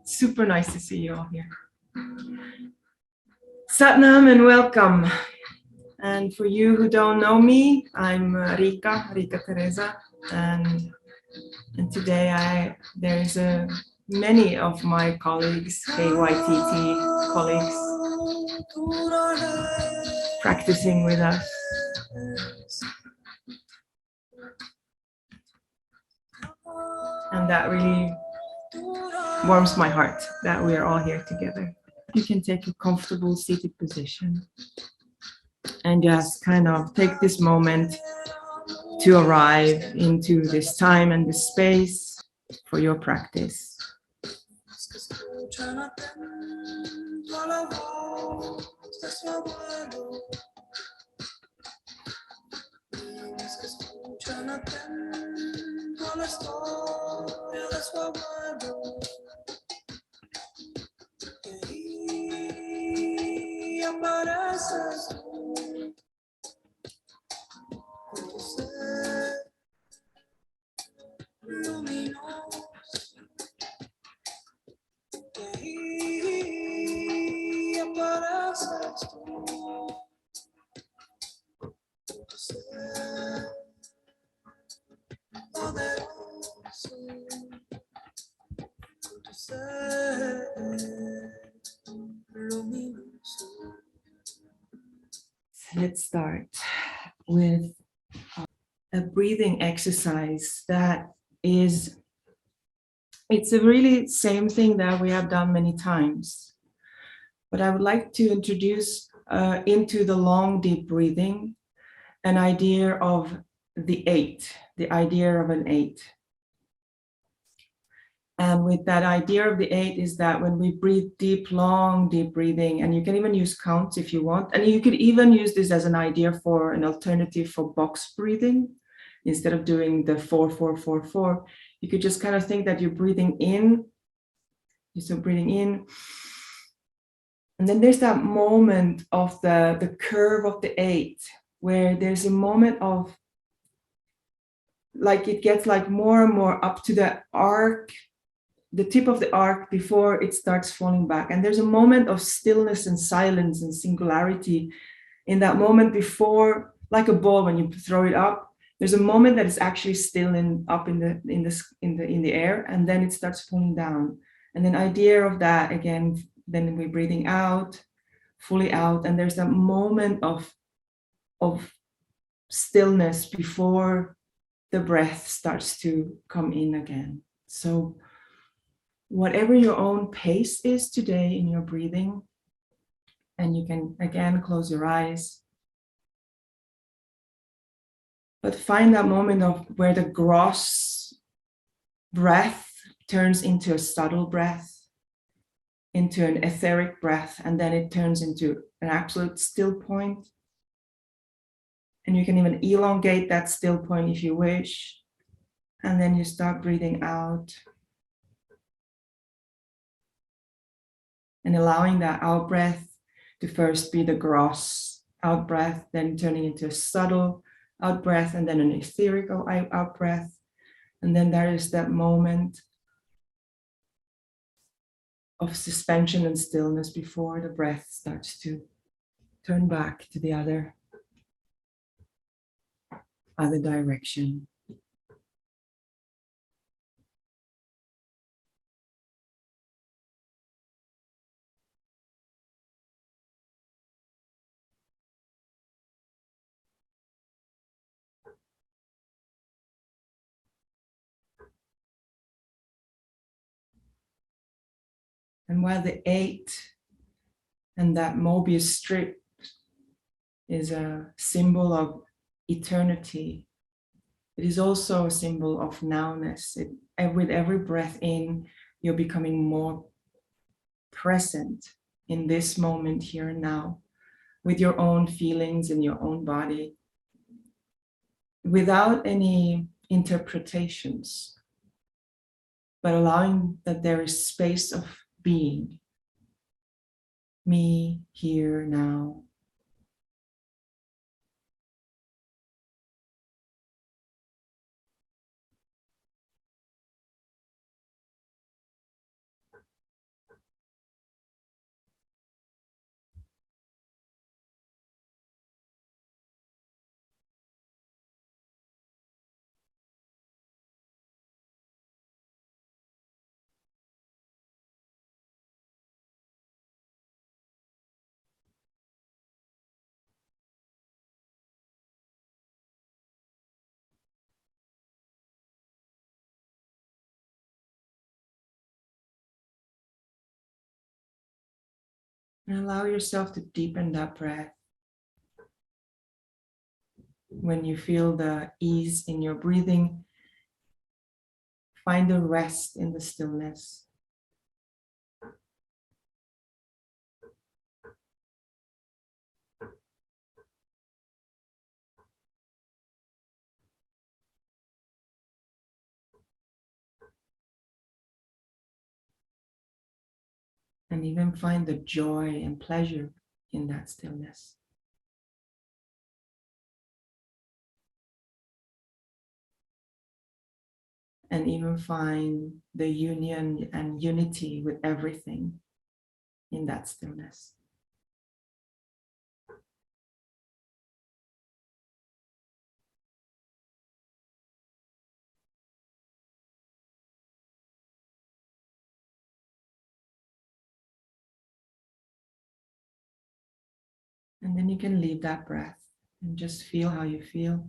Super nice to see you all here. Satnam and welcome. And for you who don't know me, I'm Rika Teresa, and today there's many of my colleagues, KYTT colleagues, practicing with us. And that really warms my heart that we are all here together. You can take a comfortable seated position and just kind of take this moment to arrive into this time and this space for your practice. Let's start with a breathing exercise that is, it's a really same thing that we have done many times. But I would like to introduce into the long, deep breathing an idea of the eight, the idea of an eight. And with that idea of the eight is that when we breathe deep, long, deep breathing, and you can even use counts if you want, and you could even use this as an idea for an alternative for box breathing. Instead of doing the 4, 4, 4, 4, you could just kind of think that you're breathing in. You're still breathing in. And then there's that moment of the curve of the eight, where there's a moment of, like it gets like more and more up to the arc, the tip of the arc before it starts falling back. And there's a moment of stillness and silence and singularity in that moment before, like a ball when you throw it up. There's a moment that is actually still up in the air, and then it starts falling down. And then idea of that again, then we're breathing out, fully out, and there's that moment of stillness before the breath starts to come in again. So whatever your own pace is today in your breathing, and you can again close your eyes. But find that moment of where the gross breath turns into a subtle breath, into an etheric breath, and then it turns into an absolute still point. And you can even elongate that still point if you wish. And then you start breathing out. And allowing that out breath to first be the gross out breath, then turning into a subtle out breath, and then an etherical out breath. And then there is that moment of suspension and stillness before the breath starts to turn back to the other direction. And while the eight and that Mobius strip is a symbol of eternity, it is also a symbol of nowness. And with every breath in, you're becoming more present in this moment here and now, with your own feelings in your own body, without any interpretations, but allowing that there is space of being, me here now. And allow yourself to deepen that breath. When you feel the ease in your breathing, find the rest in the stillness. And even find the joy and pleasure in that stillness. And even find the union and unity with everything in that stillness. And then you can leave that breath and just feel how you feel.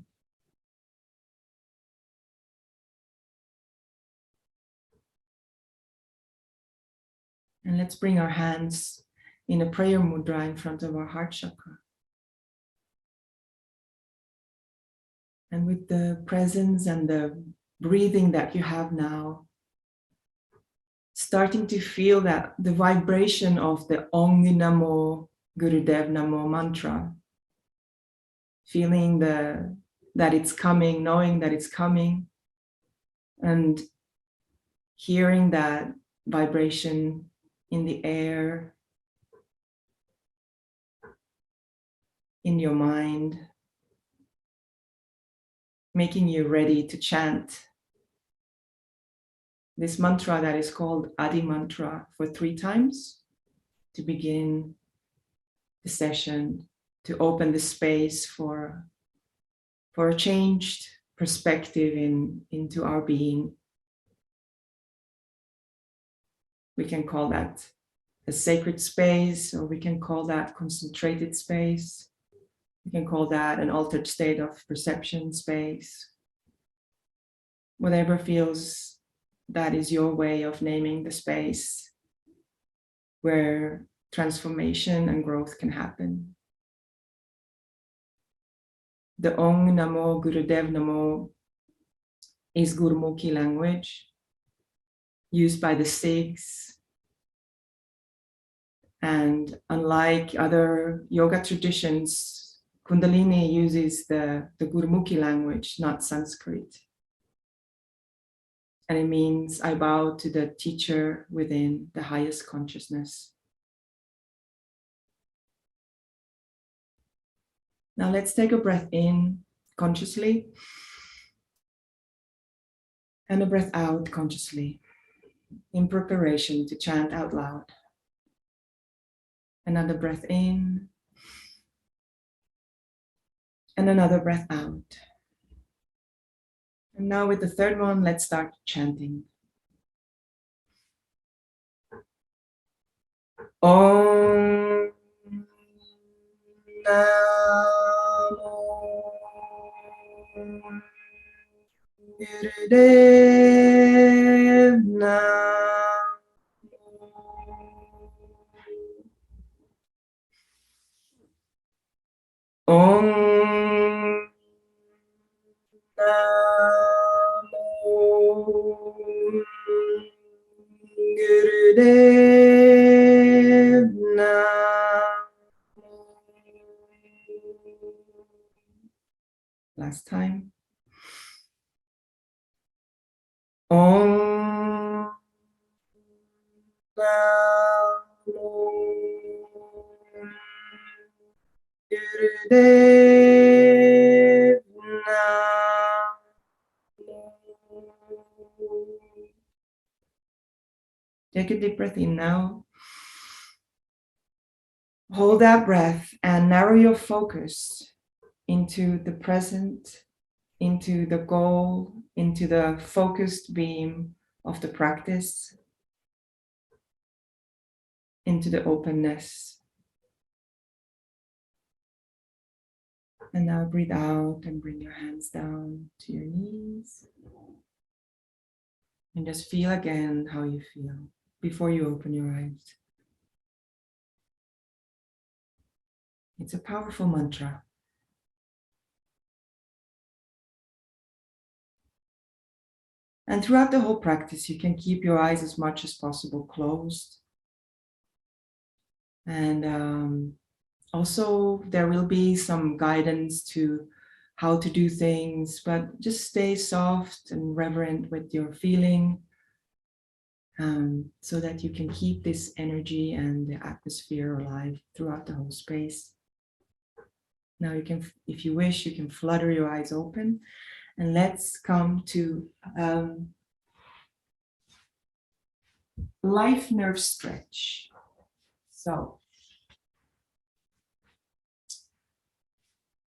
And let's bring our hands in a prayer mudra in front of our heart chakra. And with the presence and the breathing that you have now, starting to feel that the vibration of the Om Namo Gurudev Namo mantra, feeling that it's coming, knowing that it's coming, and hearing that vibration in the air, in your mind, making you ready to chant this mantra that is called Adi Mantra for 3 times to begin the session, to open the space for a changed perspective into our being. We can call that a sacred space, or we can call that concentrated space. We can call that an altered state of perception space. Whatever feels, that is your way of naming the space where transformation and growth can happen. The Om Namo Gurudev Namo is Gurmukhi language used by the Sikhs. And unlike other yoga traditions, Kundalini uses the Gurmukhi language, not Sanskrit. And it means I bow to the teacher within the highest consciousness. Now let's take a breath in consciously and a breath out consciously in preparation to chant out loud. Another breath in and another breath out. And now with the third one, let's start chanting. Om Namo Gurudev Namo. Om Namo Gurudev Namo. Last time. Om Namo Gurudev Namo. Take a deep breath in now. Hold that breath and narrow your focus into the present, into the goal, into the focused beam of the practice, into the openness. And now breathe out and bring your hands down to your knees. And just feel again how you feel before you open your eyes. It's a powerful mantra. And throughout the whole practice, you can keep your eyes as much as possible closed. And also, there will be some guidance to how to do things, but just stay soft and reverent with your feeling, so that you can keep this energy and the atmosphere alive throughout the whole space. Now you can, if you wish, you can flutter your eyes open, and let's come to life nerve stretch. So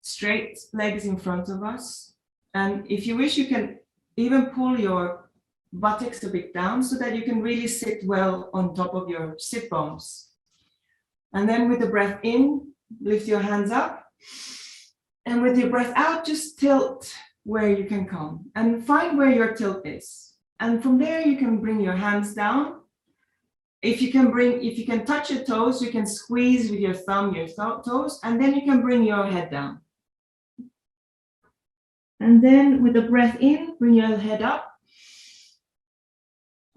straight legs in front of us. And if you wish, you can even pull your buttocks a bit down so that you can really sit well on top of your sit bones. And then with the breath in, lift your hands up. And with your breath out, just tilt where you can come and find where your tilt is. And from there, you can bring your hands down. If you can touch your toes, you can squeeze with your thumb, your toes, and then you can bring your head down. And then with the breath in, bring your head up.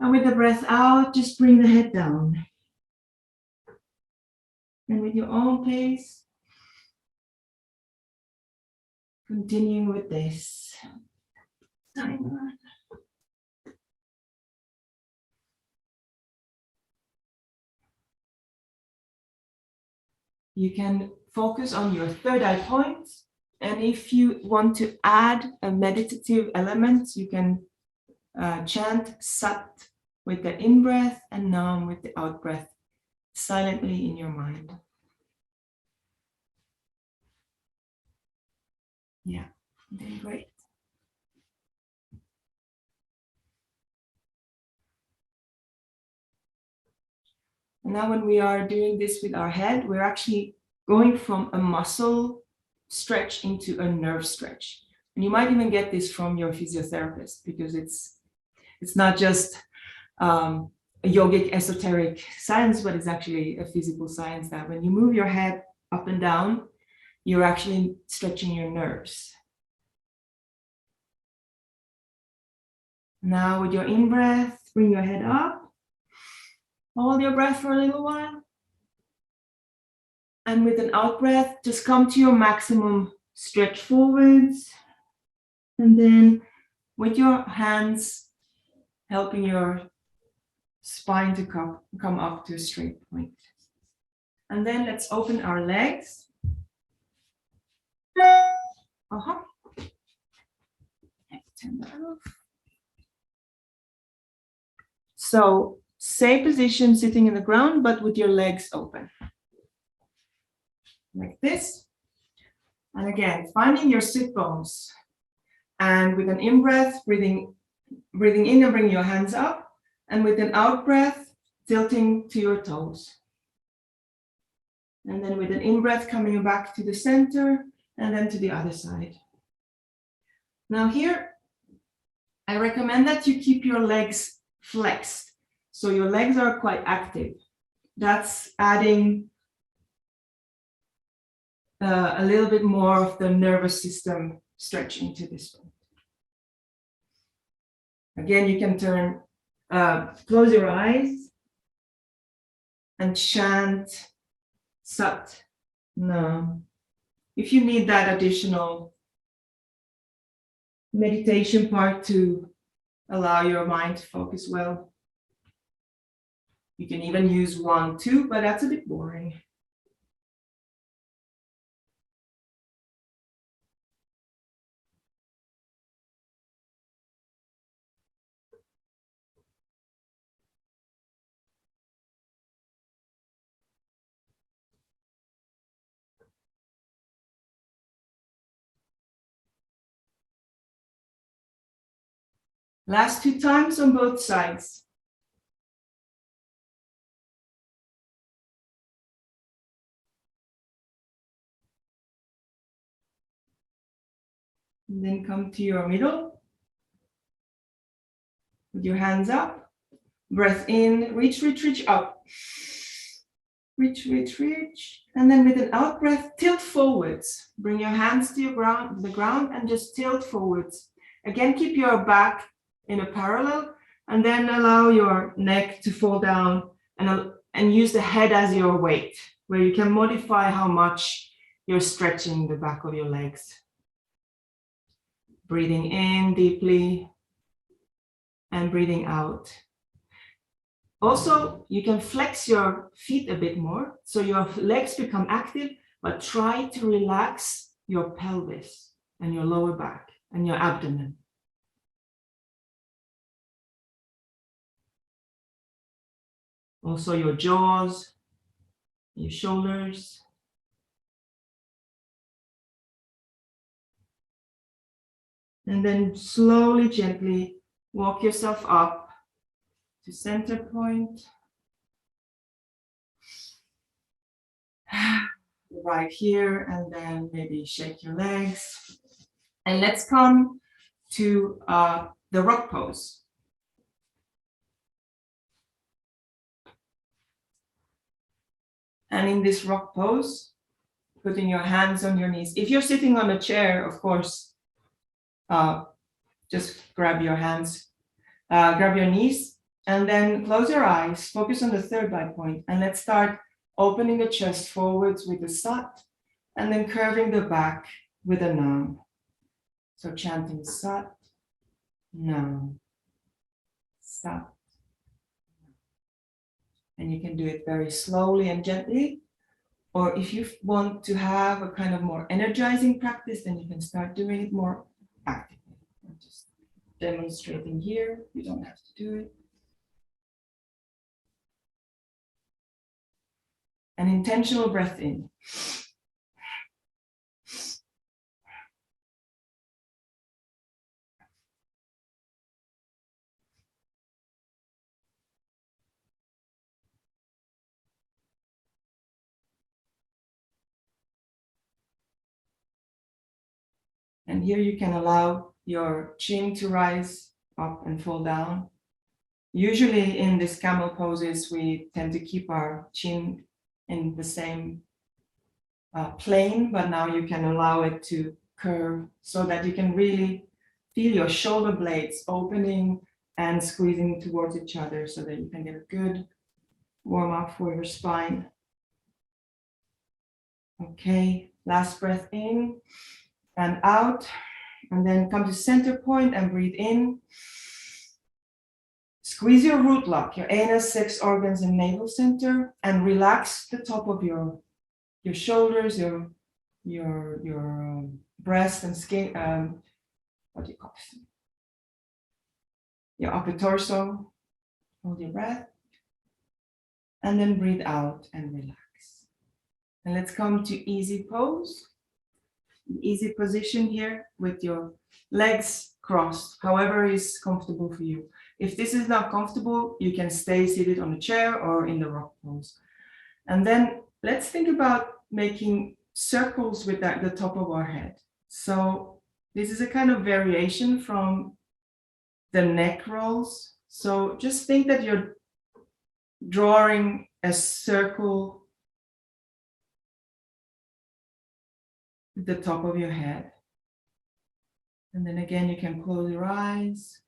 And with the breath out, just bring the head down. And with your own pace, continuing with this. Timer. You can focus on your third eye point. And if you want to add a meditative element, you can chant Sat with the in-breath and Nam with the out-breath silently in your mind. Yeah, doing great. And now when we are doing this with our head, we're actually going from a muscle stretch into a nerve stretch. And you might even get this from your physiotherapist, because it's not just a yogic esoteric science, but it's actually a physical science that when you move your head up and down, you're actually stretching your nerves. Now with your in-breath, bring your head up. Hold your breath for a little while. And with an out-breath, just come to your maximum stretch forwards. And then with your hands, helping your spine to come up to a straight point. And then let's open our legs. Turn that off. So same position, sitting in the ground, but with your legs open. Like this. And again, finding your sit bones. And with an in-breath, breathing in and bring your hands up. And with an out-breath, tilting to your toes. And then with an in-breath, coming back to the center, and then to the other side. Now here, I recommend that you keep your legs flexed. So your legs are quite active. That's adding a little bit more of the nervous system stretching to this one. Again, you can close your eyes and chant Sat Nam. If you need that additional meditation part to allow your mind to focus well, you can even use 1, 2, but that's a bit boring. Last 2 times on both sides. And then come to your middle. With your hands up. Breath in, reach, reach, reach up. Reach, reach, reach. And then with an out breath, tilt forwards. Bring your hands to the ground and just tilt forwards. Again, keep your back in a parallel and then allow your neck to fall down and use the head as your weight, where you can modify how much you're stretching the back of your legs. Breathing in deeply and breathing out. Also, you can flex your feet a bit more, so your legs become active, but try to relax your pelvis and your lower back and your abdomen. Also your jaws, your shoulders. And then slowly, gently walk yourself up to center point. Right here, and then maybe shake your legs. And let's come to the rock pose. And in this rock pose, putting your hands on your knees. If you're sitting on a chair, of course, just grab your hands, grab your knees, and then close your eyes, focus on the third eye point, and let's start opening the chest forwards with the Sat, and then curving the back with a Nam. So chanting Sat, Nam, Sat. And you can do it very slowly and gently. Or if you want to have a kind of more energizing practice, then you can start doing it more actively. I'm just demonstrating here. You don't have to do it. An intentional breath in. And here you can allow your chin to rise up and fall down. Usually in these camel poses, we tend to keep our chin in the same plane, but now you can allow it to curve so that you can really feel your shoulder blades opening and squeezing towards each other so that you can get a good warm up for your spine. Okay, last breath in and out, and then come to center point and breathe in. Squeeze your root lock, your anus, sex organs, and navel center, and relax the top of your shoulders, your breast and skin. What do you call it? Your upper torso. Hold your breath, and then breathe out and relax. And let's come to easy pose. Easy position here with your legs crossed, however is comfortable for you. If this is not comfortable, you can stay seated on a chair or in the rock pose. And then let's think about making circles with the top of our head. So this is a kind of variation from the neck rolls. So just think that you're drawing a circle at the top of your head. And then again, you can close your eyes.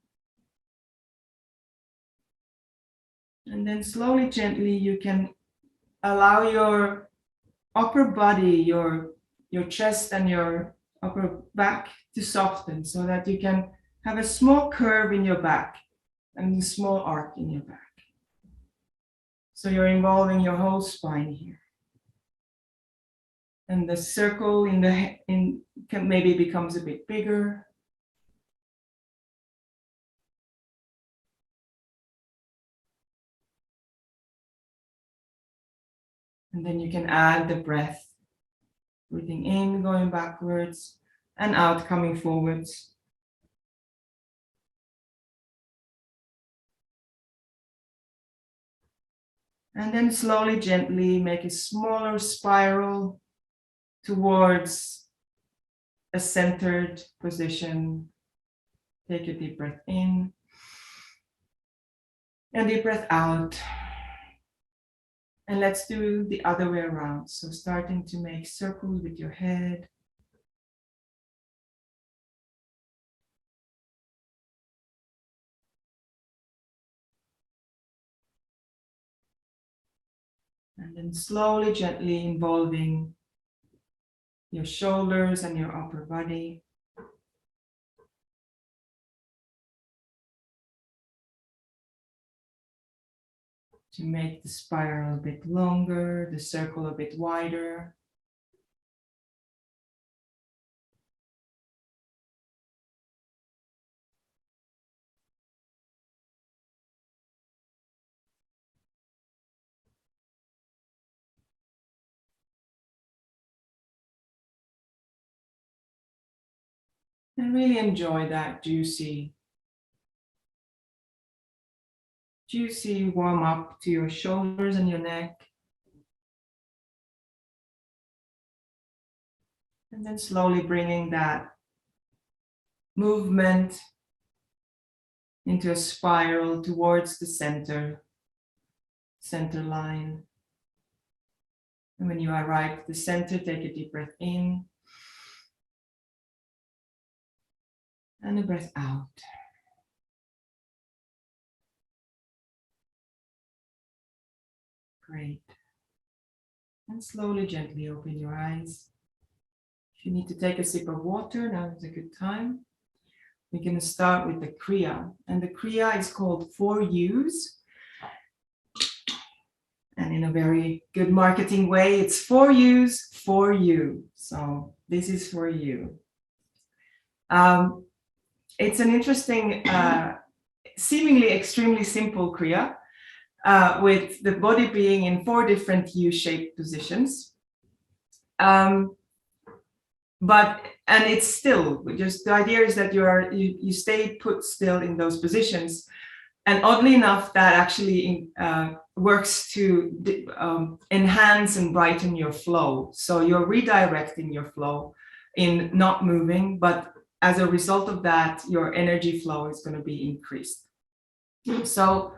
And then slowly, gently, you can allow your upper body, your chest and your upper back to soften so that you can have a small curve in your back and a small arc in your back. So you're involving your whole spine here. And the circle maybe becomes a bit bigger. And then you can add the breath, breathing in, going backwards, and out, coming forwards. And then slowly, gently make a smaller spiral towards a centered position. Take a deep breath in and deep breath out. And let's do the other way around. So starting to make circles with your head. And then slowly, gently involving your shoulders and your upper body. To make the spiral a bit longer, the circle a bit wider. And really enjoy that juicy warm up to your shoulders and your neck. And then slowly bringing that movement into a spiral towards the center line. And when you arrive at the center, take a deep breath in. And a breath out. Great. And slowly, gently open your eyes. If you need to take a sip of water, now is a good time. We're going to start with the Kriya. And the Kriya is called 4 U's. And in a very good marketing way, it's 4 U's for you. So this is for you. It's an interesting, seemingly extremely simple Kriya, with the body being in 4 different U-shaped positions. And it's still, just the idea is that you stay put still in those positions. And oddly enough, that actually works to enhance and brighten your flow. So you're redirecting your flow in not moving, but as a result of that, your energy flow is going to be increased. So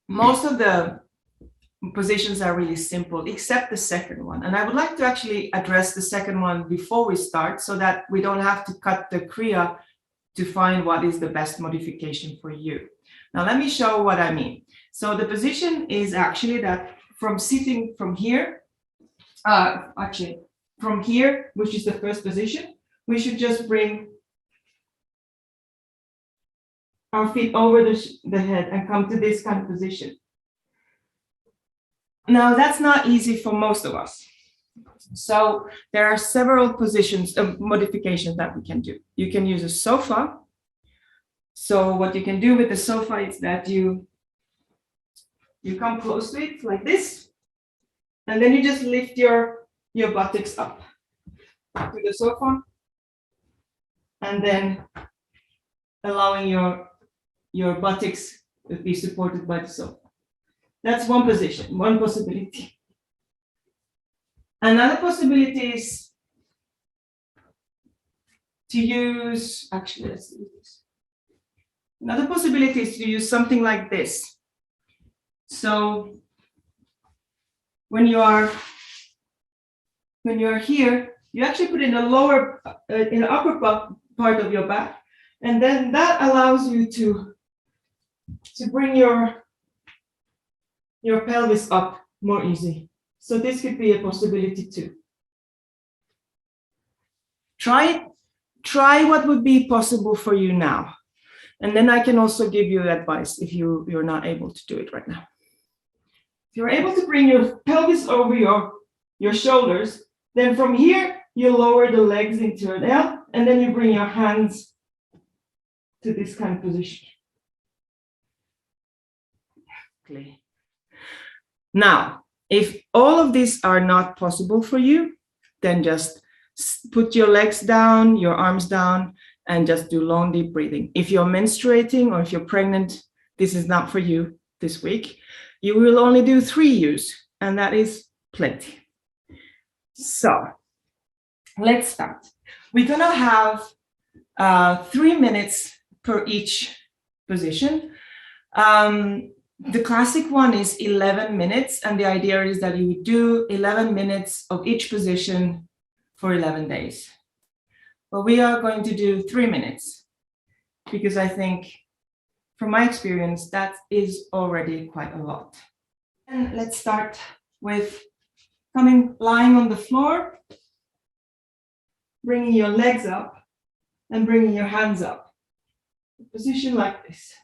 most of the positions are really simple, except the second one. And I would like to actually address the second one before we start, so that we don't have to cut the Kriya to find what is the best modification for you. Now, let me show what I mean. So the position is actually that from sitting from here, from here, which is the first position, we should just bring our feet over the head and come to this kind of position. Now, that's not easy for most of us. So there are several positions of modifications that we can do. You can use a sofa. So what you can do with the sofa is that you come close to it like this, and then you just lift your buttocks up to the sofa, and then allowing your buttocks to be supported by the sofa. That's one position, one possibility. Another possibility is to use, actually, let's do this. Another possibility is to use something like this. So when you are here, you actually put in the upper part of your back, and then that allows you to bring your pelvis up more easy. So this could be a possibility too. Try what would be possible for you now. And then I can also give you advice if you're not able to do it right now. If you're able to bring your pelvis over your shoulders, then from here, you lower the legs into an L, and then you bring your hands to this kind of position. Okay. Now, if all of these are not possible for you, then just put your legs down, your arms down, and just do long, deep breathing. If you're menstruating or if you're pregnant, this is not for you this week. You will only do 3 U's, and that is plenty. So let's start. We're going to have 3 minutes per each position. The classic one is 11 minutes, and the idea is that you would do 11 minutes of each position for 11 days. But we are going to do 3 minutes, because I think, from my experience, that is already quite a lot. And let's start with lying on the floor, bringing your legs up and bringing your hands up. Position like this.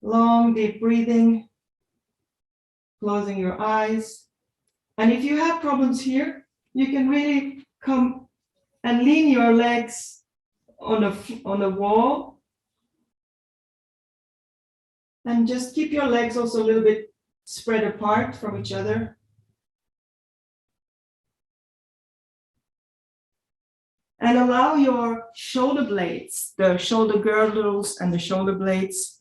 Long, deep breathing, closing your eyes. And if you have problems here, you can really come and lean your legs on a wall. And just keep your legs also a little bit spread apart from each other. And allow your shoulder blades, the shoulder girdles and the shoulder blades,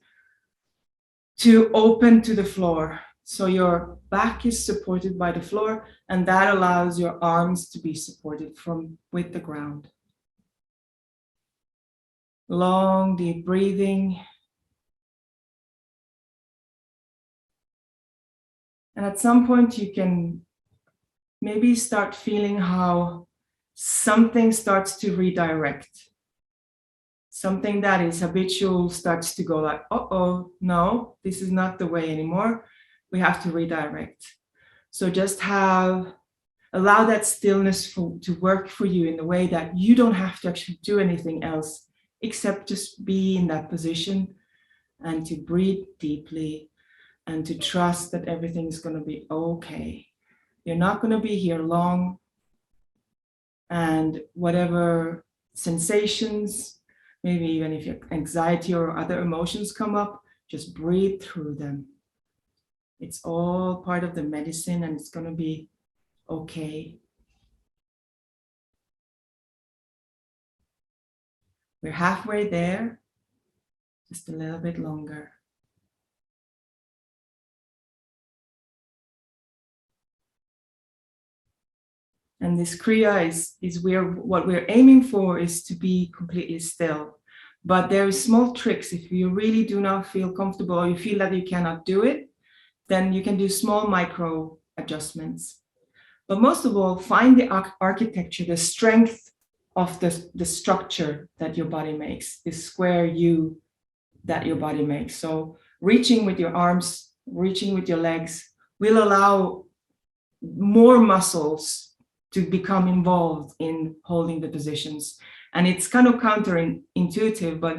to open to the floor. So your back is supported by the floor, and that allows your arms to be supported with the ground. Long, deep breathing. And at some point you can maybe start feeling how something starts to redirect. Something that is habitual starts to go like, uh-oh, no, this is not the way anymore. We have to redirect. So just allow that stillness to work for you in a way that you don't have to actually do anything else except just be in that position and to breathe deeply and to trust that everything's going to be okay. You're not going to be here long, and whatever sensations, maybe even if your anxiety or other emotions come up, just breathe through them. It's all part of the medicine, and it's going to be okay. We're halfway there, just a little bit longer. And this Kriya is what we're aiming for is to be completely still. But there are small tricks. If you really do not feel comfortable or you feel that you cannot do it, then you can do small micro adjustments. But most of all, find the architecture, the strength of the structure that your body makes, this square U that your body makes. So reaching with your arms, reaching with your legs will allow more muscles to become involved in holding the positions. And it's kind of counterintuitive, but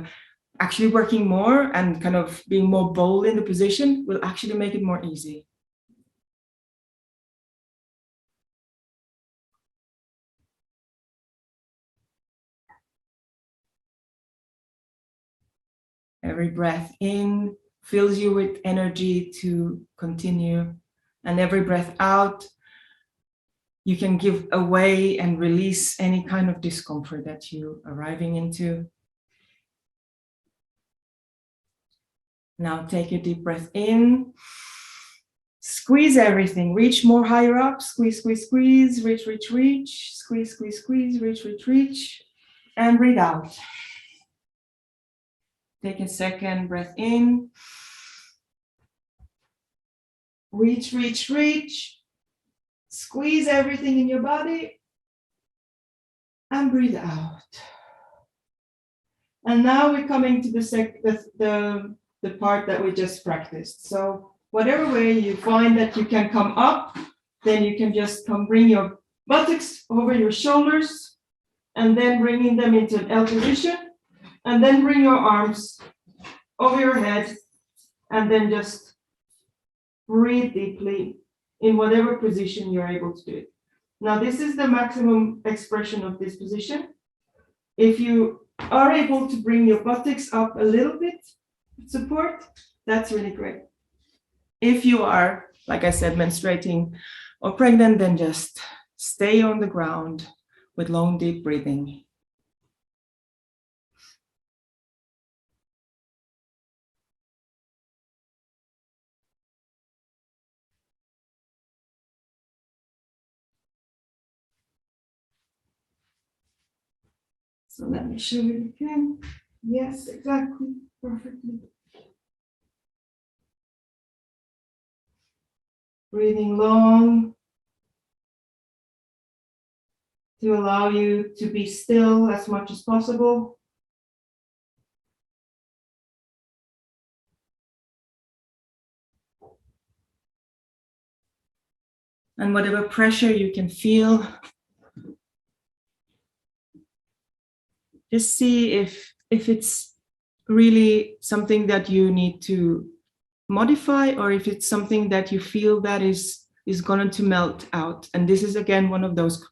actually working more and kind of being more bold in the position will actually make it more easy. Every breath in fills you with energy to continue. And every breath out, you can give away and release any kind of discomfort that you're arriving into. Now take a deep breath in. Squeeze everything. Reach more higher up. Squeeze, squeeze, squeeze. Reach, reach, reach. Squeeze, squeeze, squeeze. Reach, reach, reach. And breathe out. Take a second breath in. Reach, reach, reach. Squeeze everything in your body. And breathe out. And now we're coming to the part that we just practiced. So whatever way you find that you can come up, then you can just bring your buttocks over your shoulders and then bringing them into an L position, and then bring your arms over your head and then just breathe deeply in whatever position you're able to do it. Now, this is the maximum expression of this position. If you are able to bring your buttocks up a little bit, support, that's really great. If you are, like I said, menstruating or pregnant, then just stay on the ground with long, deep breathing. So let me show you again. Yes, exactly. Perfectly. Breathing long to allow you to be still as much as possible. And whatever pressure you can feel, just see if it's really something that you need to modify, or if it's something that you feel that is going to melt out. And this is again one of those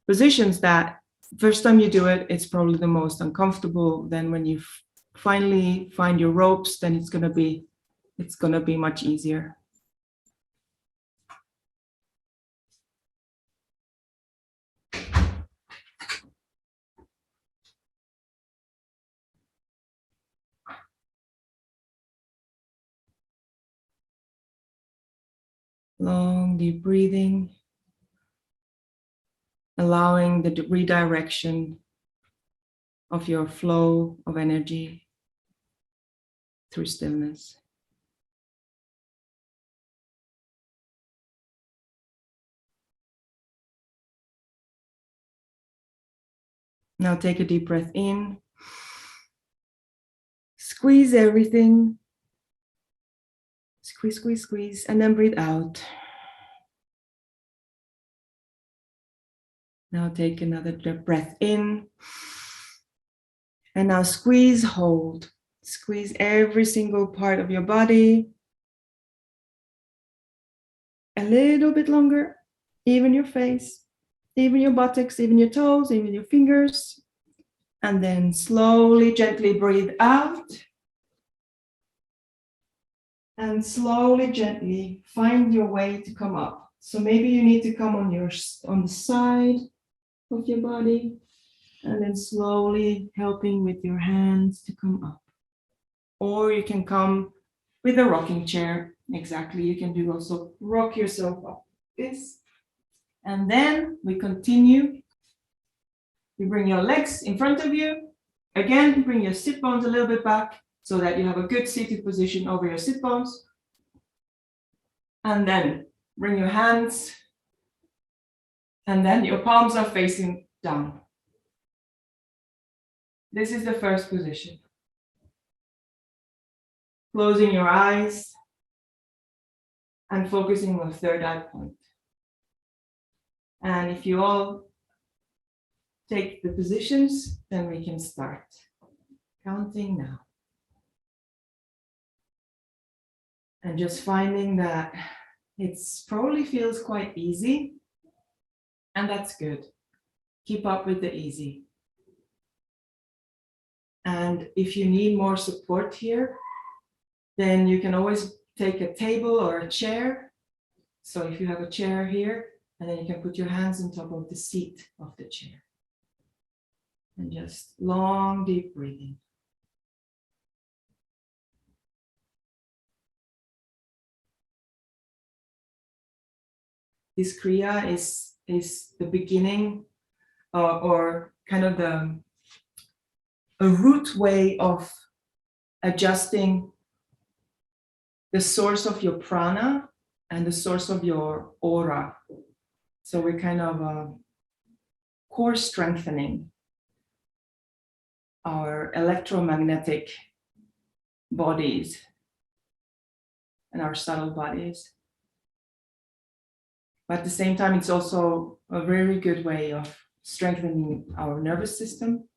positions that first time you do it, it's probably the most uncomfortable. Then when you finally find your ropes, then it's going to be much easier. Long, deep breathing, allowing the redirection of your flow of energy through stillness. Now take a deep breath in, squeeze everything, squeeze, squeeze, squeeze, and then breathe out. Now take another breath in, and now squeeze, hold. Squeeze every single part of your body. A little bit longer, even your face, even your buttocks, even your toes, even your fingers. And then slowly, gently breathe out. And slowly, gently find your way to come up. So maybe you need to come on the side of your body, and then slowly helping with your hands to come up. Or you can come with a rocking chair. Exactly, you can do also rock yourself up. This. And then we continue. You bring your legs in front of you. Again, bring your sit bones a little bit back so that you have a good seated position over your sit bones. And then bring your hands, and then your palms are facing down. This is the first position. Closing your eyes and focusing on the third eye point. And if you all take the positions, then we can start. Counting now. And just finding that it probably feels quite easy. And that's good. Keep up with the easy. And if you need more support here, then you can always take a table or a chair. So if you have a chair here, and then you can put your hands on top of the seat of the chair. And just long, deep breathing. This Kriya is the beginning or kind of a root way of adjusting the source of your prana and the source of your aura. So we're kind of core strengthening our electromagnetic bodies and our subtle bodies. But at the same time, it's also a very good way of strengthening our nervous system.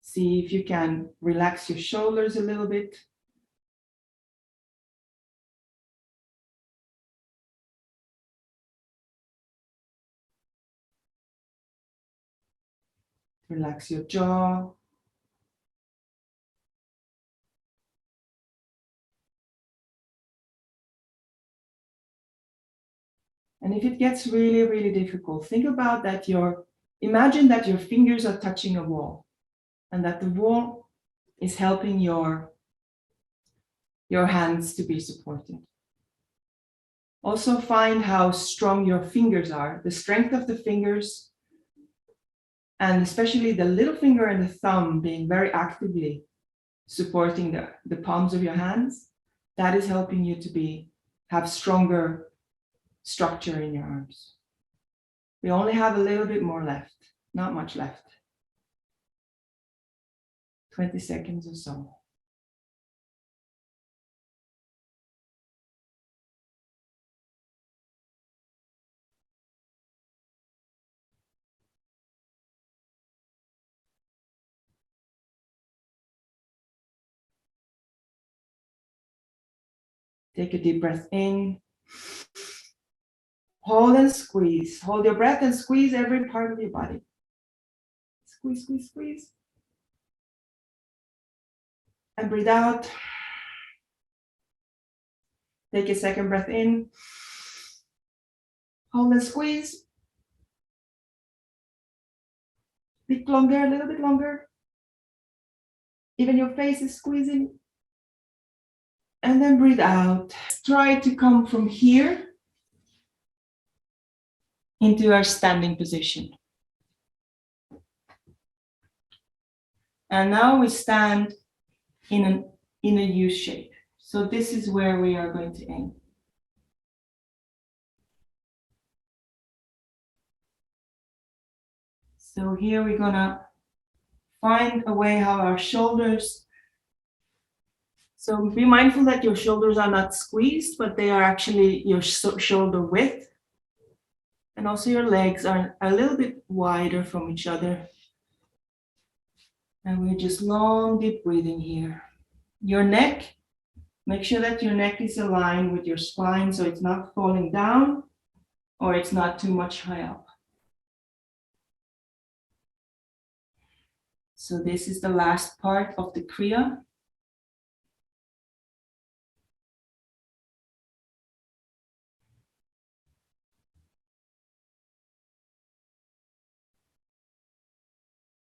See if you can relax your shoulders a little bit. Relax your jaw. And if it gets really, really difficult, think about that imagine that your fingers are touching a wall and that the wall is helping your hands to be supported. Also find how strong your fingers are, the strength of the fingers, and especially the little finger and the thumb being very actively supporting the palms of your hands. That is helping you to have stronger structure in your arms. We only have a little bit more left, not much left. 20 seconds or so. Take a deep breath in. Hold and squeeze. Hold your breath and squeeze every part of your body. Squeeze, squeeze, squeeze. And breathe out. Take a second breath in. Hold and squeeze. Bit longer, a little bit longer. Even your face is squeezing. And then breathe out. Try to come from here into our standing position. And now we stand in a U shape. So this is where we are going to aim. So here we're gonna find a way how our shoulders. So be mindful that your shoulders are not squeezed, but they are actually your shoulder width. And also your legs are a little bit wider from each other. And we're just long, deep breathing here. Your neck, make sure that your neck is aligned with your spine so it's not falling down or it's not too much high up. So this is the last part of the Kriya.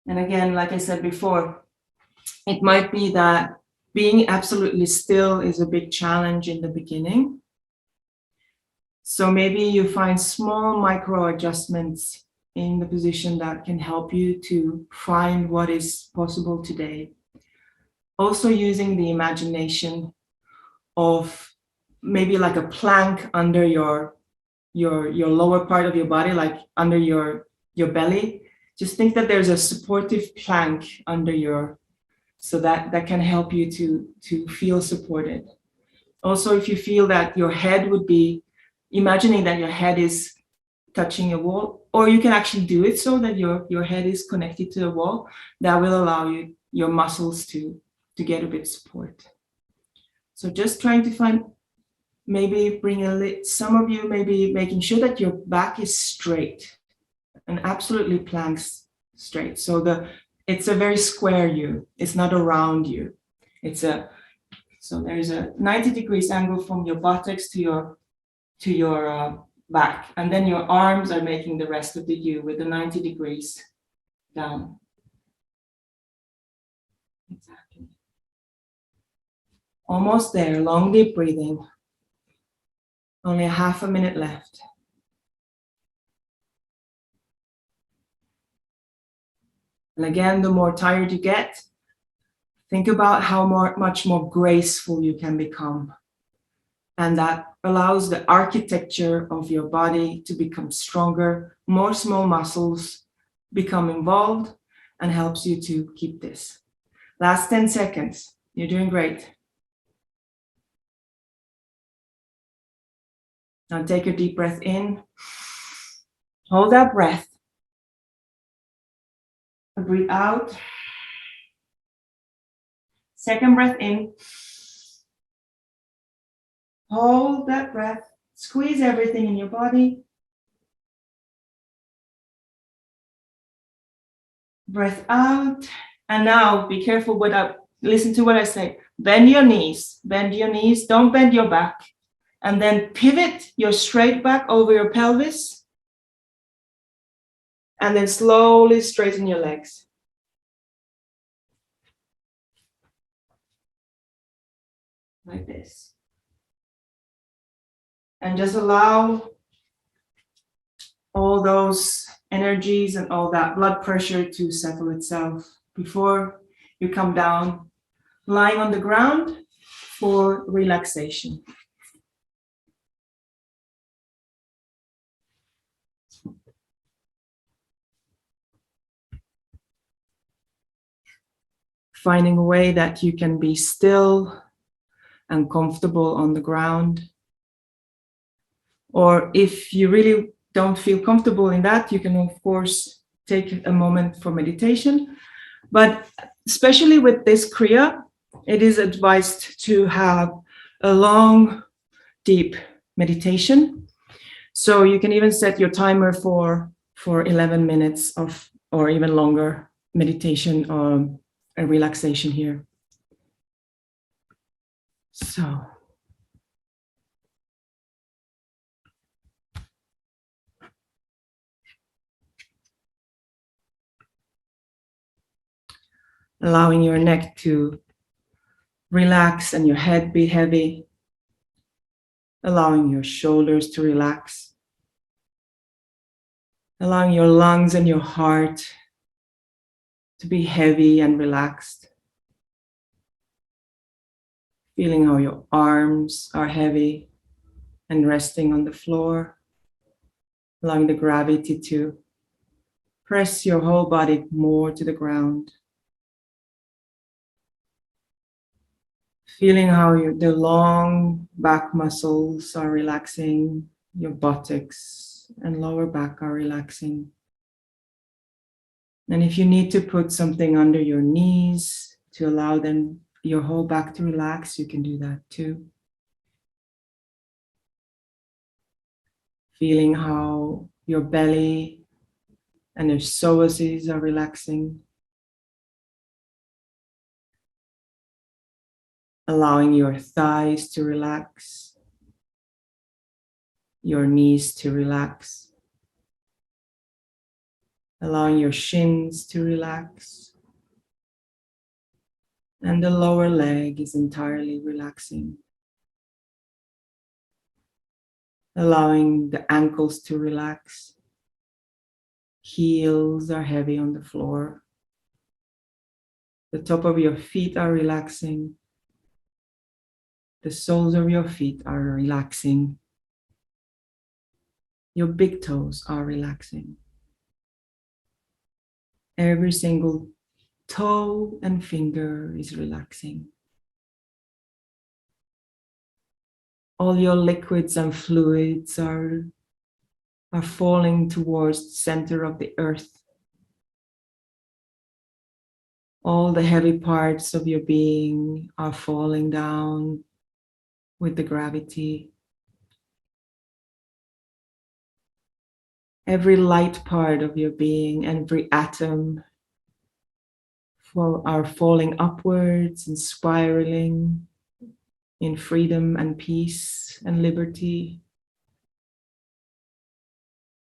And again, like I said before, it might be that being absolutely still is a big challenge in the beginning. So maybe you find small micro adjustments in the position that can help you to find what is possible today. Also using the imagination of maybe like a plank under your lower part of your body, like under your belly. Just think that there's a supportive plank under so that can help you to feel supported. Also, if you feel that your head would be, imagining that your head is touching a wall, or you can actually do it so that your head is connected to the wall, that will allow your muscles to get a bit support. So just trying to find, maybe some of you maybe making sure that your back is straight and absolutely planks straight. So it's a very square U. It's not a round U. So there's a 90 degrees angle from your buttocks to your back, and then your arms are making the rest of the U with the 90 degrees down. Exactly. Almost there. Long deep breathing. Only a half a minute left. And again, the more tired you get, think about how much more graceful you can become. And that allows the architecture of your body to become stronger, more small muscles become involved, and helps you to keep this. Last 10 seconds. You're doing great. Now take a deep breath in. Hold that breath. Breathe out. Second breath in. Hold that breath. Squeeze everything in your body. Breath out. And now be careful listen to what I say. Bend your knees. Bend your knees. Don't bend your back. And then pivot your straight back over your pelvis. And then slowly straighten your legs. Like this. And just allow all those energies and all that blood pressure to settle itself before you come down, lying on the ground for relaxation. Finding a way that you can be still and comfortable on the ground. Or if you really don't feel comfortable in that, you can, of course, take a moment for meditation. But especially with this Kriya, it is advised to have a long, deep meditation. So you can even set your timer for 11 minutes of, or even longer meditation or a relaxation here. So allowing your neck to relax and your head be heavy, allowing your shoulders to relax, allowing your lungs and your heart to be heavy and relaxed, feeling how your arms are heavy and resting on the floor, allowing the gravity to press your whole body more to the ground. Feeling how the long back muscles are relaxing, your buttocks and lower back are relaxing. And if you need to put something under your knees to allow them, your whole back to relax, you can do that too. Feeling how your belly and your psoas are relaxing. Allowing your thighs to relax, your knees to relax, allowing your shins to relax, and the lower leg is entirely relaxing. Allowing the ankles to relax, heels are heavy on the floor, the top of your feet are relaxing, the soles of your feet are relaxing, your big toes are relaxing. Every single toe and finger is relaxing. All your liquids and fluids are falling towards the center of the earth. All the heavy parts of your being are falling down with the gravity. Every light part of your being, every atom are falling upwards and spiraling in freedom and peace and liberty.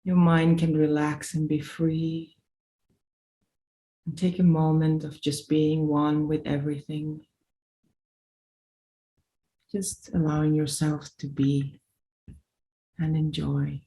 Your mind can relax and be free. And take a moment of just being one with everything. Just allowing yourself to be and enjoy.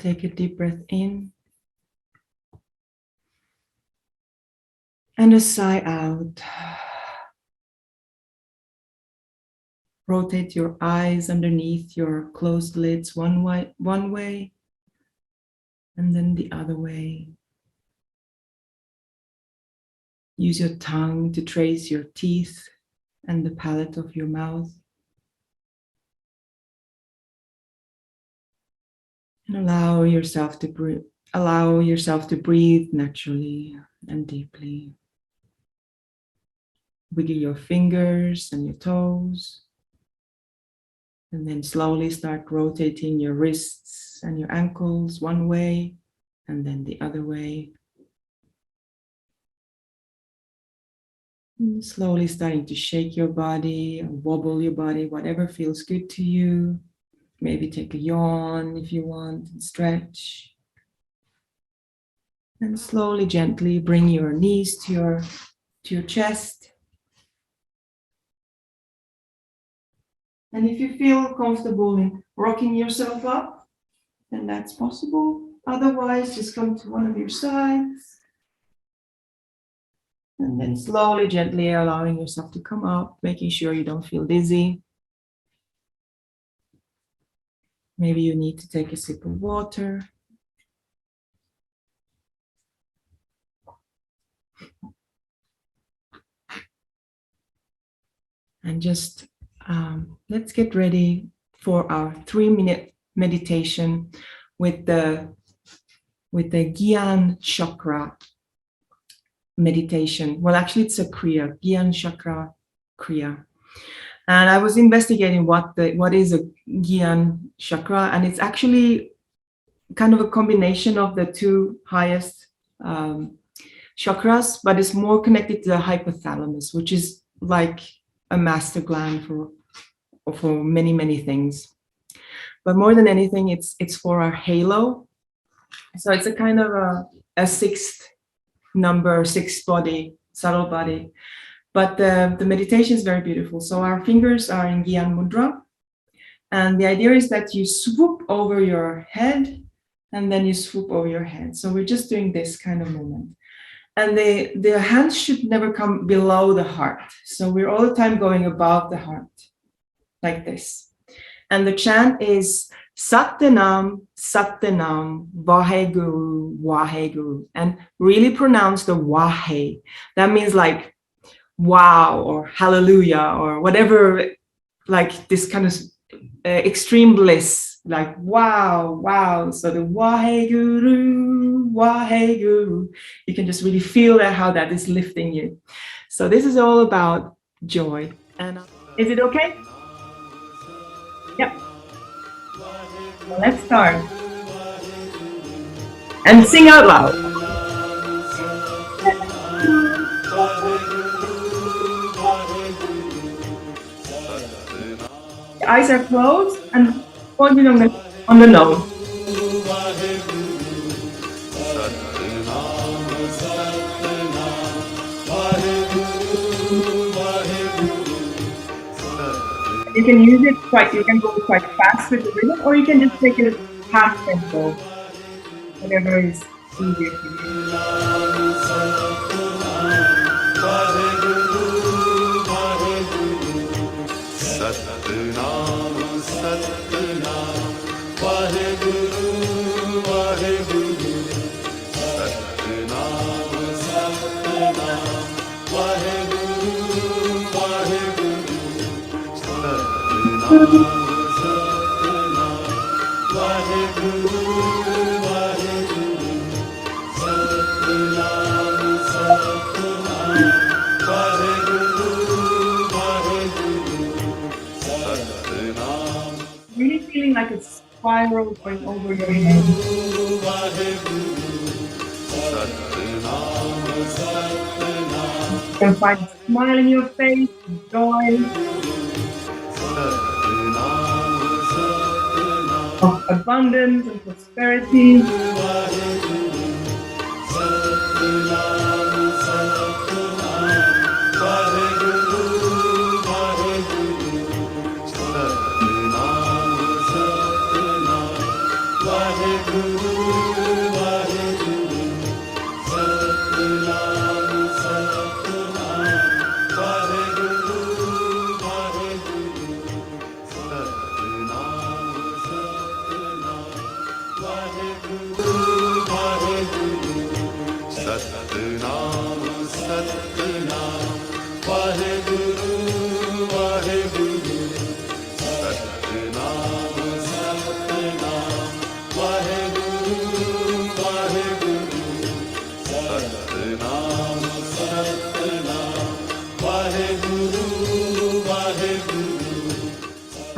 take a deep breath in. And a sigh out. Rotate your eyes underneath your closed lids one way, and then the other way. Use your tongue to trace your teeth and the palate of your mouth. And allow yourself to breathe naturally and deeply. Wiggle your fingers and your toes. And then slowly start rotating your wrists and your ankles one way and then the other way. And slowly starting to shake your body, wobble your body, whatever feels good to you. Maybe take a yawn if you want and stretch. And slowly, gently bring your knees to your chest. And if you feel comfortable in rocking yourself up, then that's possible. Otherwise, just come to one of your sides. And then slowly, gently allowing yourself to come up, making sure you don't feel dizzy. Maybe you need to take a sip of water. And just let's get ready for our 3-minute meditation with the Gyan Chakra meditation. Well, actually, it's a Kriya, Gyan Chakra Kriya. And I was investigating what is a Gyan Chakra, and it's actually kind of a combination of the two highest chakras, but it's more connected to the hypothalamus, which is like a master gland for many, many things. But more than anything, it's for our halo. So it's a kind of a sixth number, sixth body, subtle body. But the meditation is very beautiful. So our fingers are in Gyan Mudra. And the idea is that you swoop over your head and then you swoop over your head. So we're just doing this kind of movement. And the hands should never come below the heart. So we're all the time going above the heart, like this. And the chant is Satyanam, Satyanam, Vaheguru, Vaheguru. And really pronounce the Vahe. That means like wow or hallelujah or whatever, like this kind of extreme bliss, like wow, wow. So the Vaheguru, Vaheguru, you can just really feel that, how that is lifting you. So this is all about joy. And is it okay? Yep. Well, let's start. And sing out loud. The eyes are closed and pointing on the nose. You can use it you can go quite fast with the rhythm, or you can just take it half tempo, whatever is easier for you. Really feeling like a spiral going over your head. You can find a smile in your face, joy, of abundance and prosperity.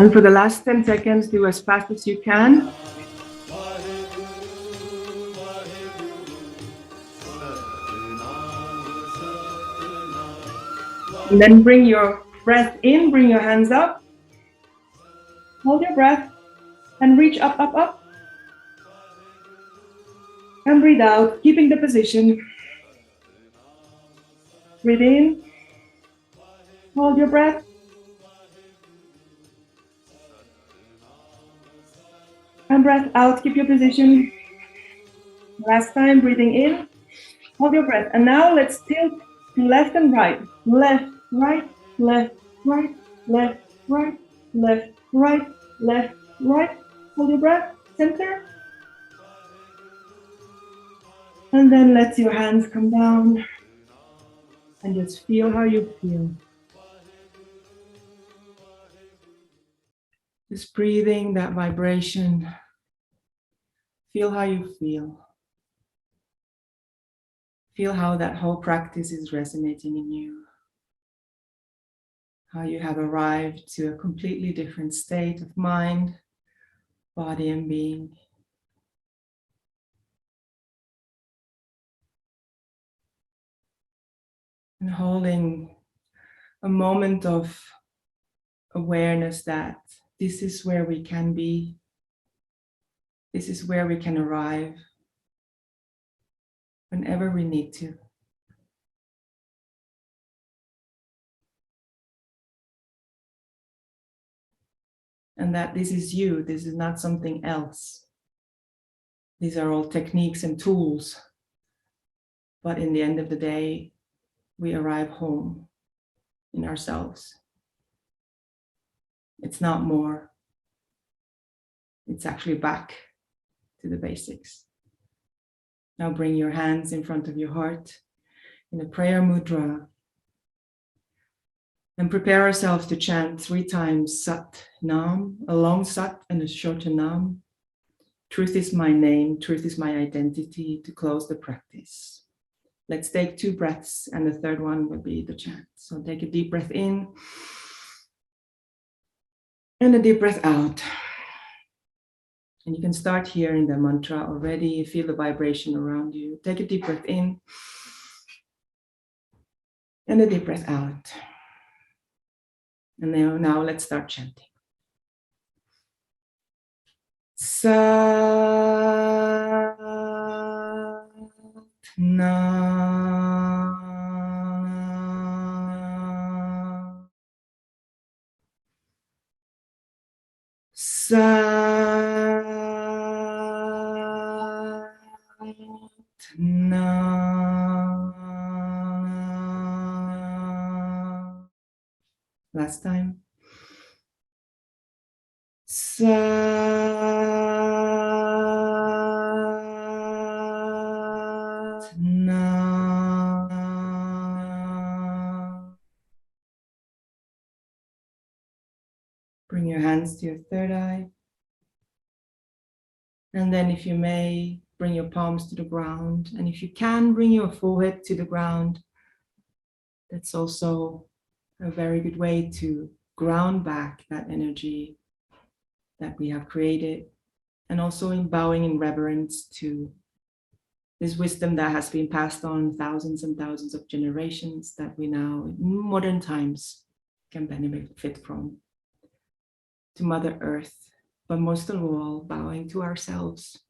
And for the last 10 seconds, do as fast as you can. And then bring your breath in, bring your hands up. Hold your breath and reach up, up, up. And breathe out, keeping the position. Breathe in. Hold your breath. And breath out, keep your position. Last time, breathing in. Hold your breath. And now let's tilt to left and right. Left, right, left, right, left, right, left, right, left, right. Hold your breath. Center. And then let your hands come down. And just feel how you feel. Just breathing that vibration. Feel how you feel. Feel how that whole practice is resonating in you. How you have arrived to a completely different state of mind, body, and being. And holding a moment of awareness that this is where we can be. This is where we can arrive whenever we need to. And that this is you, this is not something else. These are all techniques and tools. But in the end of the day, we arrive home in ourselves. It's not more. It's actually back to the basics. Now bring your hands in front of your heart in a prayer mudra. And prepare ourselves to chant 3 times Sat Nam, a long Sat and a shorter Nam. Truth is my name, truth is my identity, to close the practice. Let's take 2 breaths, and the third one will be the chant. So take a deep breath in, and a deep breath out. And you can start hearing the mantra already, feel the vibration around you. Take a deep breath in, and a deep breath out. And now let's start chanting. Sat Nam. Sat Nam. Last time. Sat Nam. Bring your hands to your third eye. And then if you may, bring your palms to the ground. And if you can, bring your forehead to the ground. That's also a very good way to ground back that energy that we have created. And also in bowing in reverence to this wisdom that has been passed on thousands and thousands of generations that we now, in modern times, can benefit from. To Mother Earth, but most of all, bowing to ourselves.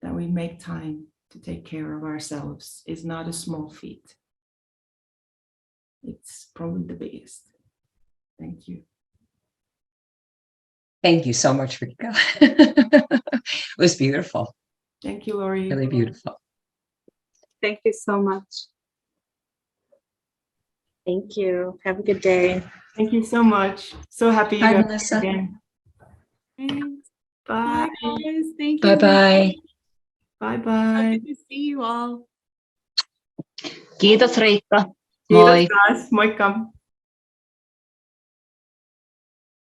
That we make time to take care of ourselves is not a small feat. It's probably the biggest. Thank you. Thank you so much, Rika. It was beautiful. Thank you, Laurie. Really beautiful. Thank you so much. Thank you. Have a good day. Thank you so much. So happy you Bye, guys Melissa. again. Thanks. Bye. Bye, guys. Thank you. Bye-bye. Bye-bye. Good to see you all. Kiitos, Riikka. Kiitos Moi. taas. Moikka.